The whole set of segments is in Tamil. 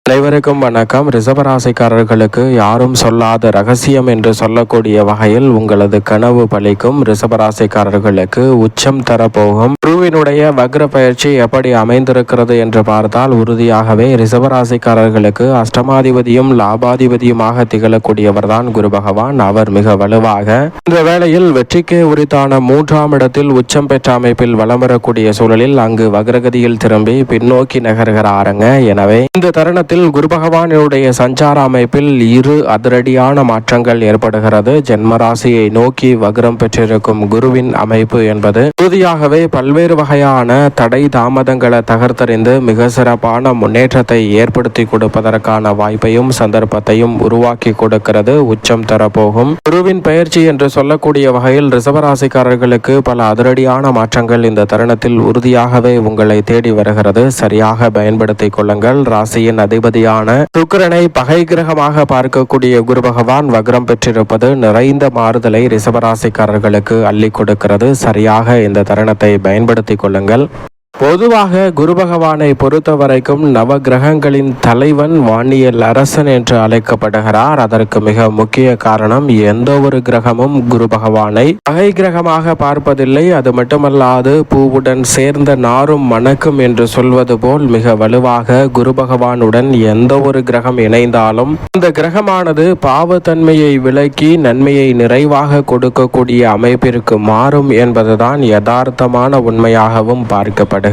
அனைவருக்கும் வணக்கம். ரிஷபராசிக்காரர்களுக்கு யாரும் சொல்லாத ரகசியம் என்று சொல்லக்கூடிய வகையில் உங்களது கனவு பலிக்கும். ரிஷபராசிக்காரர்களுக்கு உச்சம் தரப்போகும் குருவினுடைய வக்ர பயிற்சி எப்படி அமைந்திருக்கிறது என்று பார்த்தால் உறுதியாகவே ரிஷபராசிக்காரர்களுக்கு அஷ்டமாதிபதியும் லாபாதிபதியுமாக திகழக்கூடியவர் தான் குரு பகவான். அவர் மிக வலுவாக இந்த வேளையில் வெற்றிக்கு உரித்தான 3ஆம் இடத்தில் உச்சம் பெற்ற அமைப்பில் வலம் வரக்கூடிய சூழலில் அங்கு வக்ரகதியில் திரும்பி பின்னோக்கி நகர்கிறாருங்க. எனவே இந்த தருணத்தில் குரு பகவானுடைய சஞ்சார அமைப்பில் இரு அதிரடியான மாற்றங்கள் ஏற்படுகிறது. ஜென்மராசியை நோக்கி வக்ரம் பெற்றிருக்கும் குருவின் அமைப்பு என்பது உறுதியாகவே பல்வேறு வகையான தடை தாமதங்களை தகர்த்தறிந்து மிக சிறப்பான முன்னேற்றத்தை ஏற்படுத்தி கொடுப்பதற்கான வாய்ப்பையும் சந்தர்ப்பத்தையும் உருவாக்கி கொடுக்கிறது. உச்சம் தரப்போகும் குருவின் பயிற்சி என்று சொல்லக்கூடிய வகையில் ரிஷபராசிக்காரர்களுக்கு பல அதிரடியான மாற்றங்கள் இந்த தருணத்தில் உறுதியாகவே உங்களை தேடி வருகிறது. சரியாக பயன்படுத்திக் கொள்ளுங்கள். ராசியின் அதிபதியான சுக்கிரனை பகை கிரகமாக பார்க்கக்கூடிய குரு பகவான் வக்ரம் பெற்றிருப்பது நிறைந்த மாறுதலை ரிஷபராசிக்காரர்களுக்கு அள்ளி கொடுக்கிறது. சரியாக இந்த தருணத்தை பயன்படுத்திக் கொள்ளுங்கள். பொதுவாக குரு பகவானை பொறுத்த வரைக்கும் நவ கிரகங்களின் தலைவன் வானியல் அரசன் என்று அழைக்கப்படுகிறார். அதற்கு மிக முக்கிய காரணம் எந்த ஒரு கிரகமும் குரு பகவானை பகை கிரகமாக பார்ப்பதில்லை. அது மட்டுமல்லாது பூவுடன் சேர்ந்த நாரும் மணக்கும் என்று சொல்வது போல் மிக வலுவாக குரு பகவானுடன் எந்த ஒரு கிரகம் இணைந்தாலும் அந்த கிரகமானது பாவத்தன்மையை விலக்கி நன்மையை நிறைவாக கொடுக்கக்கூடிய அமைப்பிற்கு மாறும் என்பதுதான் யதார்த்தமான உண்மையாகவும் பார்க்கப்படுகிறது.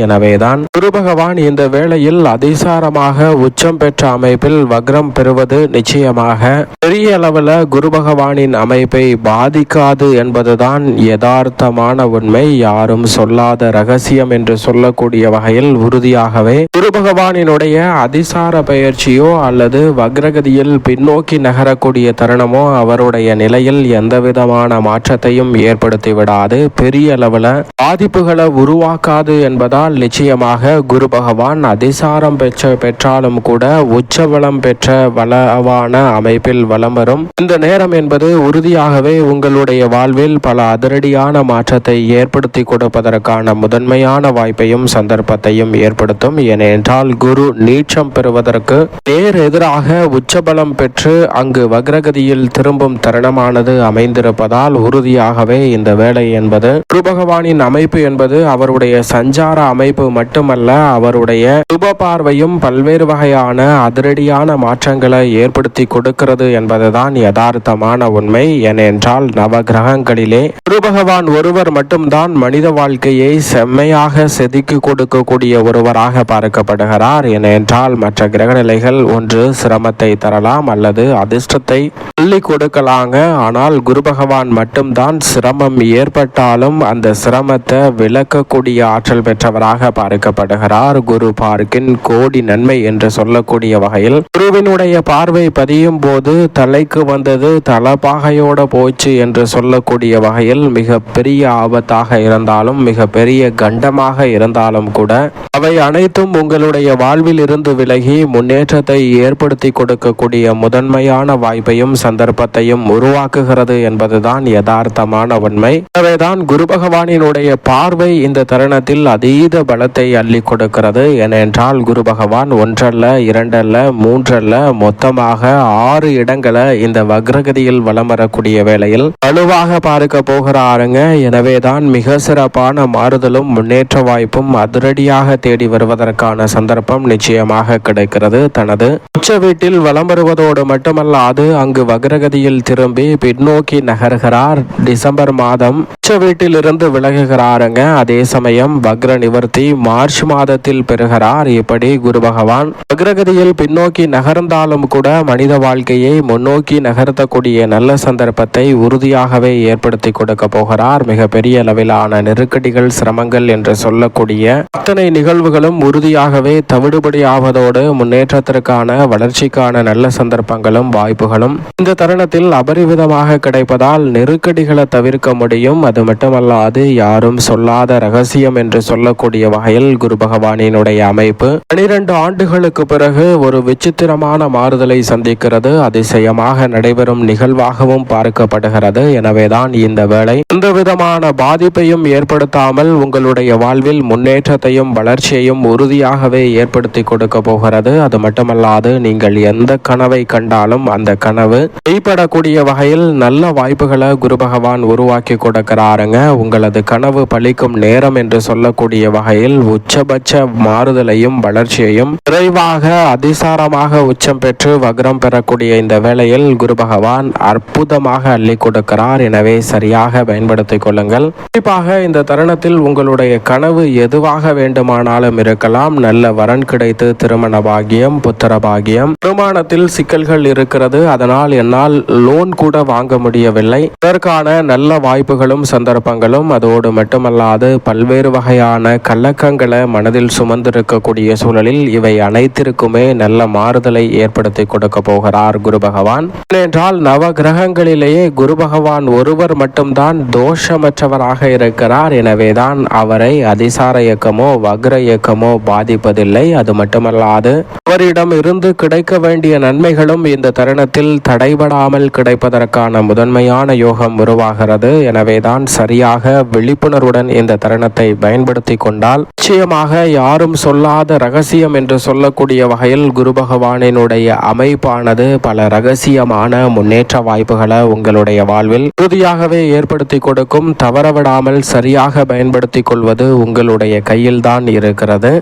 எனவேதான் குரு பகவான் இந்த வேளையில் அதிசாரமாக உச்சம் பெற்ற அமைப்பில் வக்ரம் பெறுவது நிச்சயமாக பெரிய அளவில் குரு பகவானின் அமைப்பை பாதிக்காது என்பதுதான் யதார்த்தமான உண்மை. யாரும் சொல்லாத ரகசியம் என்று சொல்லக்கூடிய வகையில் உறுதியாகவே குரு பகவானினுடைய அதிசார பயிற்சியோ அல்லது வக்ரகதியில் பின்னோக்கி நகரக்கூடிய தருணமோ அவருடைய நிலையில் எந்தவிதமான மாற்றத்தையும் ஏற்படுத்தி விடாது. பெரிய அளவில் பாதிப்புகளை உருவாக்காது என்பதால் நிச்சயமாக குரு பகவான் அதிசாரம் பெற்றாலும் கூட உச்சபலம் பெற்ற வளவான அமைப்பில் வலம் வரும் இந்த நேரம் என்பது உறுதியாகவே உங்களுடைய வாழ்வில் பல அதிரடியான மாற்றத்தை ஏற்படுத்தி கொடுப்பதற்கான முதன்மையான வாய்ப்பையும் சந்தர்ப்பத்தையும் ஏற்படுத்தும். ஏனென்றால் குரு நீச்சம் பெறுவதற்கு நேர் எதிராக உச்சபலம் பெற்று அங்கு வக்ரகதியில் திரும்பும் தருணமானது அமைந்திருப்பதால் உறுதியாகவே இந்த வேலை என்பது குரு பகவானின் அமைப்பு என்பது அவருடைய சஞ்சார அமைப்பு மட்டுமல்ல, அவருடைய சுப பார்வையும் பல்வேறு வகையான அதிரடியான மாற்றங்களை ஏற்படுத்தி கொடுக்கிறது என்பதுதான் யதார்த்தமான உண்மை. ஏனென்றால் நவ கிரகங்களிலே குரு பகவான் ஒருவர் மட்டும்தான் மனித வாழ்க்கையை செம்மையாக செதுக்கி கொடுக்கக்கூடிய ஒருவராக பார்க்கப்படுகிறார். ஏனென்றால் மற்ற கிரகநிலைகள் ஒன்று சிரமத்தை தரலாம் அல்லது அதிர்ஷ்டத்தை அள்ளி கொடுக்கலாங்க. ஆனால் குரு பகவான் மட்டும்தான் சிரமம் ஏற்பட்டாலும் அந்த சிரமத்தை விளக்கக்கூடிய ஆற்றல் பெற்றவராக பார்க்கப்படுகிறார். குரு பார்க்கின் கோடி நன்மை என்று சொல்லக்கூடிய வகையில் குருவினுடைய பார்வை பதியும் போது தலைக்கு வந்தது தலப்பாகையோட போச்சு என்று சொல்லக்கூடிய வகையில் மிக பெரிய ஆபத்தாக இருந்தாலும் மிக பெரிய கண்டமாக இருந்தாலும் கூட அவை அனைத்தும் உங்களுடைய வாழ்வில் இருந்து விலகி முன்னேற்றத்தை ஏற்படுத்தி கொடுக்கக்கூடிய முதன்மையான வாய்ப்பையும் சந்தர்ப்பத்தையும் உருவாக்குகிறது என்பதுதான் யதார்த்தமான உண்மை. எனவேதான் குரு பகவானினுடைய பார்வை இந்த தருணத்தில் அதீத பலத்தை அள்ளி கொடுக்கிறது. ஏனென்றால் குரு பகவான் ஒன்றல்ல, இரண்டல்ல, மூன்றல்ல, மொத்தமாக 6 இடங்களை இந்த வக்ரகதியில் வலம் வரக்கூடிய வேளையில் வலுவாக பார்க்க போகிறாருங்க. எனவேதான் மிக சிறப்பான மாறுதலும் முன்னேற்ற வாய்ப்பும் அதிரடியாக தேடி வருவதற்கான சந்தர்ப்பம் நிச்சயமாக கிடைக்கிறது. தனது உச்ச வீட்டில் வலம் வருவதோடு மட்டுமல்லாது அங்கு வக்ரகதியில் திரும்பி பின்னோக்கி நகர்கிறார். டிசம்பர் மாதம் உச்ச வீட்டில் இருந்து விலகுகிறாருங்க. அதே சமயம் வக்ர நிவர்த்தி மார்ச் மாதத்தில் பெறுகிறார். இப்படி குரு பகவான் வக்ரகதியில் பின்னோக்கி நகர்ந்தாலும் கூட மனித வாழ்க்கையை முன்னோக்கி நகர்த்தக்கூடிய நல்ல சந்தர்ப்பத்தை உறுதியாகவே ஏற்படுத்தி கொடுக்க போகிறார். மிக பெரிய அளவிலான நெருக்கடிகள் சிரமங்கள் என்று சொல்லக்கூடிய அத்தனை நிகழ்வுகளும் உறுதியாகவே தவிடுபடியாவதோடு முன்னேற்றத்திற்கான வளர்ச்சிக்கான நல்ல சந்தர்ப்பங்களும் வாய்ப்புகளும் இந்த தருணத்தில் அபரிவிதமாக கிடைப்பதால் நெருக்கடிகளை தவிர்க்க முடியும். அது மட்டுமல்லாது யாரும் சொல்லாத ரகசியம் என்று என்று சொல்லக்கூடிய வகையில் குரு பகவானினுடைய அமைப்பு 12 ஆண்டுகளுக்கு பிறகு ஒரு விசித்திரமான மாறுதலை சந்திக்கிறது. அதிசயமாக நடைபெறும் நிகழ்வாகவும் பார்க்கப்படுகிறது. எனவேதான் இந்த வேளை எந்த விதமான பாதிப்பையும் ஏற்படுத்தாமல் உங்களுடைய வாழ்வில் முன்னேற்றத்தையும் வளர்ச்சியையும் உறுதியாகவே ஏற்படுத்தி கொடுக்க போகிறது. அது மட்டுமல்லாது நீங்கள் எந்த கனவை கண்டாலும் அந்த கனவு மெய்ப்படக்கூடிய வகையில் நல்ல வாய்ப்புகளை குரு பகவான் உருவாக்கி கொடுக்கிறாருங்க. உங்களது கனவு பலிக்கும் நேரம் என்று சொல்லக்கூடிய வகையில் உச்சபட்ச மாறுதலையும் வளர்ச்சியையும் விரைவாக அதிசாரமாக உச்சம் பெற்று வக்ரம் பெறக்கூடிய இந்த வேளையில் குரு பகவான் அற்புதமாக அள்ளி கொடுக்கிறார். எனவே சரியாக பயன்படுத்திக் கொள்ளுங்கள். குறிப்பாக இந்த தருணத்தில் உங்களுடைய கனவு எதுவாக வேண்டுமானாலும் இருக்கலாம். நல்ல வரன் கிடைத்து திருமண பாகியம், புத்திர பாகியம், திருமணத்தில் சிக்கல்கள் இருக்கிறது, அதனால் என்னால் லோன் கூட வாங்க முடியவில்லை, இதற்கான நல்ல வாய்ப்புகளும் சந்தர்ப்பங்களும், அதோடு மட்டுமல்லாது பல்வேறு வகையான கலக்கங்களை மனதில் சுமந்திருக்கக்கூடிய சூழலில் இவை அனைத்திற்குமே நல்ல மாறுதலை ஏற்படுத்தி கொடுக்க போகிறார் குரு பகவான். ஏனென்றால் நவ கிரகங்களிலேயே குரு பகவான் ஒருவர் மட்டும்தான் தோஷமற்றவராக இருக்கிறார். எனவேதான் அவரை அதிசார இயக்கமோ வக்ர இயக்கமோ பாதிப்பதில்லை. அது மட்டுமல்லாது அவரிடம் இருந்து கிடைக்க வேண்டிய நன்மைகளும் இந்த தருணத்தில் தடைபடாமல் கிடைப்பதற்கான முதன்மையான யோகம் உருவாகிறது. எனவேதான் சரியாக விழிப்புணர்வுடன் இந்த தருணத்தை பயன்படுத்தி கொண்டால் நிச்சயமாக யாரும் சொல்லாத ரகசியம் என்று சொல்லக்கூடிய வகையில் குரு பகவானினுடைய அமைப்பானது பல ரகசியமான முன்னேற்ற வாய்ப்புகளை உங்களுடைய வாழ்வில் உறுதியாகவே ஏற்படுத்தி கொடுக்கும். தவறவிடாமல் சரியாக பயன்படுத்திக் கொள்வது உங்களுடைய கையில்தான் இருக்கிறது.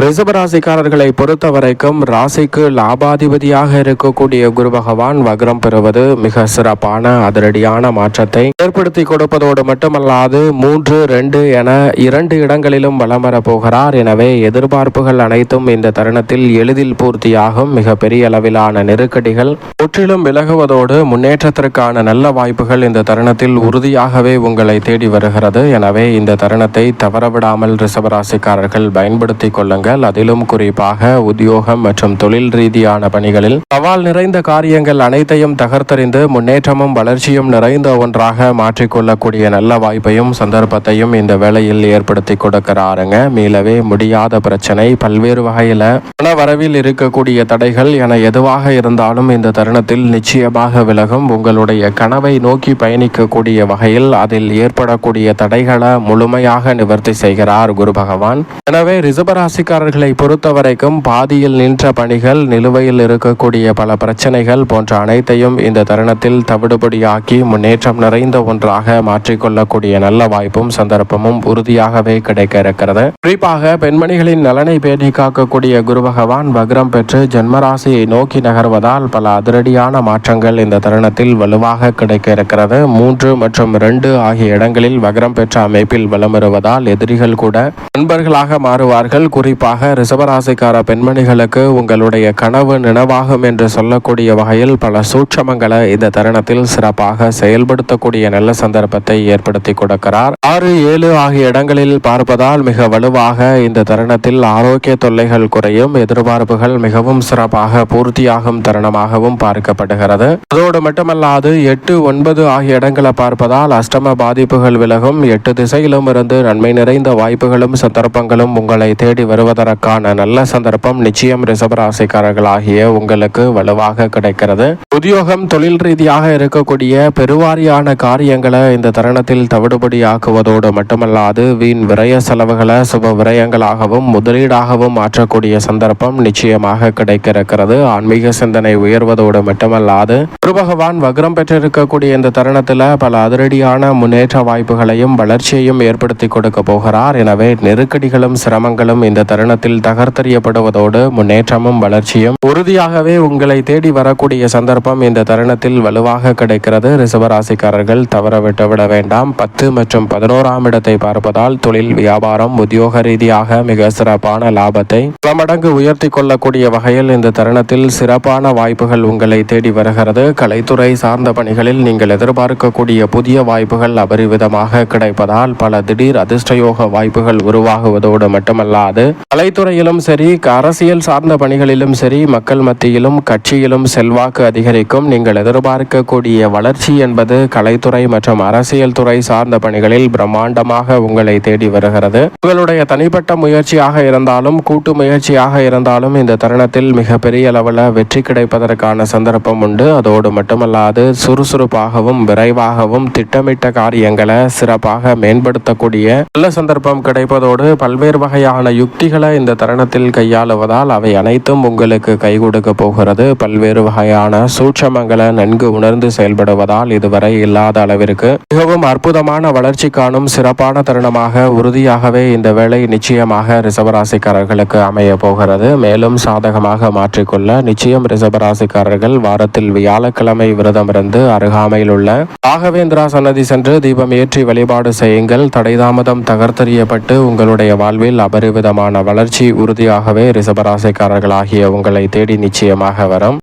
ரிஷபராசிக்காரர்களை பொறுத்த வரைக்கும் ராசிக்கு லாபாதிபதியாக இருக்கக்கூடிய குரு பகவான் வக்ரம் பெறுவது மிக சிறப்பான அதிரடியான மாற்றத்தை ஏற்படுத்தி கொடுப்பதோடு மட்டுமல்லாது 3, 2 என 2 இடங்களிலும் வலம் வரப் போகிறார். எனவே எதிர்பார்ப்புகள் அனைத்தும் இந்த தருணத்தில் எளிதில் பூர்த்தியாகும். மிக பெரிய அளவிலான நெருக்கடிகள் முற்றிலும் விலகுவதோடு முன்னேற்றத்திற்கான நல்ல வாய்ப்புகள் இந்த தருணத்தில் உறுதியாகவே உங்களை தேடி வருகிறது. எனவே இந்த தருணத்தை தவறவிடாமல் ரிஷபராசிக்காரர்கள் பயன்படுத்திக் கொள்ளுங்கள். அதிலும் குறிப்பாக உத்தியோகம் மற்றும் தொழில் ரீதியான பணிகளில் சவால் நிறைந்த காரியங்கள் அனைத்தையும் தகர்த்தறிந்து முன்னேற்றமும் வளர்ச்சியும் நிறைந்த ஒன்றாக மாற்றிக்கொள்ளக்கூடிய நல்ல வாய்ப்பையும் சந்தர்ப்பத்தையும் இந்த வேளையில் ஏற்படுத்தி கொடுக்கிறாருங்க. மீளவே முடியாத பிரச்சனை, பல்வேறு வகையில பணவரவில் இருக்கக்கூடிய தடைகள் என எதுவாக இருந்தாலும் இந்த தருணத்தில் நிச்சயமாக விலகும். உங்களுடைய கனவை நோக்கி பயணிக்கக்கூடிய வகையில் அதில் ஏற்படக்கூடிய தடைகளை முழுமையாக நிவர்த்தி செய்கிறார் குரு பகவான். எனவே ரிஷபராசிக்காரர்களை பொறுத்தவரைக்கும் பாதியில் நின்ற பணிகள், நிலுவையில் இருக்கக்கூடிய பல பிரச்சனைகள் போன்ற அனைத்தையும் இந்த தருணத்தில் தவிடுபடியாக்கி முன்னேற்றம் நிறைந்த ஒன்றாக மாற்றிக்கொள்ளக்கூடிய நல்ல வாய்ப்பும் சந்தர்ப்பமும் உறுதியாகவே கிடைக்க இருக்கிறது. குறிப்பாக பெண்மணிகளின் நலனை பேணி காக்கக்கூடிய குரு பகவான் வக்ரம் பெற்று ஜென்மராசியை நோக்கி நகர்வதால் பல அதிரடியான மாற்றங்கள் இந்த தருணத்தில் வலுவாக கிடைக்க இருக்கிறது. 3 மற்றும் 2 ஆகிய இடங்களில் வக்ரம் பெற்ற அமைப்பில் வலம் வருவதால் எதிரிகள் கூட நண்பர்களாக மாறுவார்கள். குறிப்பாக ரிஷபராசிக்கார பெண்மணிகளுக்கு உங்களுடைய கனவு நினைவாகும் என்று சொல்லக்கூடிய வகையில் பல சூட்சமங்களை இந்த தருணத்தில் சிறப்பாக செயல்படுத்தக்கூடிய நல்ல சந்தர்ப்பத்தை ஏற்படுத்தி கொடுக்கிறார். 6, 7 ஆகிய இடங்களில் பார்ப்பதால் மிக வலுவாக இந்த தருணத்தில் ஆரோக்கிய தொல்லைகள் குறையும். எதிர்பார்ப்புகள் மிகவும் சிறப்பாக பூர்த்தியாகும் தருணமாகவும் பார்க்கப்படுகிறது. அதோடு மட்டுமல்லாது 8, 9 ஆகிய இடங்களை பார்ப்பதால் அஷ்டம பாதிப்புகள் விலகும். 8 திசையிலும் இருந்து நன்மை நிறைந்த வாய்ப்புகளும் சந்தர்ப்பங்களும் உங்களை தேடி வருவதற்கான நல்ல சந்தர்ப்பம் நிச்சயம் ரிஷபராசிக்காரர்கள் ஆகிய உங்களுக்கு வலுவாக கிடைக்கிறது. உத்தியோகம் தொழில் ரீதியாக இருக்கக்கூடிய பெருவாரியான காரியங்களை இந்த தருணத்தில் தவிடுபடியாக்குவதோடு மட்டுமல்லாது வீண் விரய செலவுகளை சுப விரயங்களாகவும் முதலீடாகவும் மாற்றக்கூடிய சந்தர்ப்பம் நிச்சயமாக கிடைக்க இருக்கிறது. ஆன்மீக சிந்தனை உயர்வதோடு மட்டுமல்லாது குரு பகவான் வக்ரம் பெற்றிருக்கக்கூடிய இந்த தருணத்தில் பல அதிரடியான முன்னேற்ற வாய்ப்புகளையும் வளர்ச்சியையும் ஏற்படுத்தி கொடுக்க போகிறார். எனவே நெருக்கடிகளும் சிரமங்களும் இந்த தருணத்தில் தகர்த்தறியப்படுவதோடு முன்னேற்றமும் வளர்ச்சியும் உறுதியாகவே உங்களை தேடி வரக்கூடிய சந்தர்ப்பம் இந்த தருணத்தில் வலுவாக கிடைக்கிறது. ரிஷபராசிக்காரர்கள் தவற விட்டுவிட வேண்டாம். 10 மற்றும் 11ஆம் இடத்தை பார்ப்பதால் தொழில், வியாபாரம், உத்தியோக ரீதியாக மிக சிறப்பான லாபத்தை பல மடங்கு உயர்த்தி கொள்ளக்கூடிய வகையில் இந்த தருணத்தில் சிறப்பான வாய்ப்புகள் உங்களை தேடி வருகிறது. கலைத்துறை சார்ந்த பணிகளில் நீங்கள் எதிர்பார்க்கக்கூடிய புதிய வாய்ப்புகள் அபரிவிதமாக கிடைப்பதால் பல திடீர் அதிர்ஷ்டயோக வாய்ப்புகள் உருவாகுவதோடு மட்டுமல்லாது கலைத்துறையிலும் சரி, அரசியல் சார்ந்த பணிகளிலும் சரி, மக்கள் மத்தியிலும் கட்சியிலும் செல்வாக்கு அதிகரிக்கும். நீங்கள் எதிர்பார்க்கக்கூடிய வளர்ச்சி என்பது கலைத்துறை மற்றும் அரசியல் துறை சார்ந்த பணிகளில் பிரம்மாண்டமாக உங்களை தேடி வருகிறது. உங்களுடைய தனிப்பட்ட முயற்சியாக இருந்தாலும் கூட்டு முயற்சியாக இருந்தாலும் இந்த தருணத்தில் மிகப்பெரிய அளவில் வெற்றி கிடைப்பதற்கான சந்தர்ப்பம் உண்டு. அதோடு மட்டுமல்லாது சுறுசுறுப்பாகவும் விரைவாகவும் திட்டமிட்ட காரியங்களை சிறப்பாக மேம்படுத்தக்கூடிய நல்ல சந்தர்ப்பம் கிடைப்பதோடு பல்வேறு வகையான யுக்திகளை இந்த தருணத்தில் கையாளுவதால் அவை அனைத்தும் உங்களுக்கு கை கொடுக்க போகிறது. பல்வேறு வகையான சூட்சமங்களை நன்கு உணர்ந்து செயல்படுவதால் இதுவரை இல்லாத அளவிற்கு மிகவும் அற்புதமான வளர்ச்சி காணும் சிறப்பான தருணமாக உறுதியாகவே இந்த வேளை நிச்சயமாக ரிஷபராசிக்காரர்களுக்கு அமைய போகிறது. மேலும் சாதகமாக மாற்றிக்கொள்ள நிச்சயம் ரிஷபராசிக்காரர்கள் வாரத்தில் வியாழக்கிழமை விரதம் இருந்து அருகாமையில் உள்ள ராகவேந்திரா சன்னதி சென்று தீபம் ஏற்றி வழிபாடு செய்யுங்கள். தடைதாமதம் தகர்த்தெறியப்பட்டு உங்களுடைய வாழ்வில் அபரிவிதமான வளர்ச்சி உறுதியாகவே ரிஷபராசிக்காரர்களாகிய உங்களை தேடி நிச்சயமாக வரும்.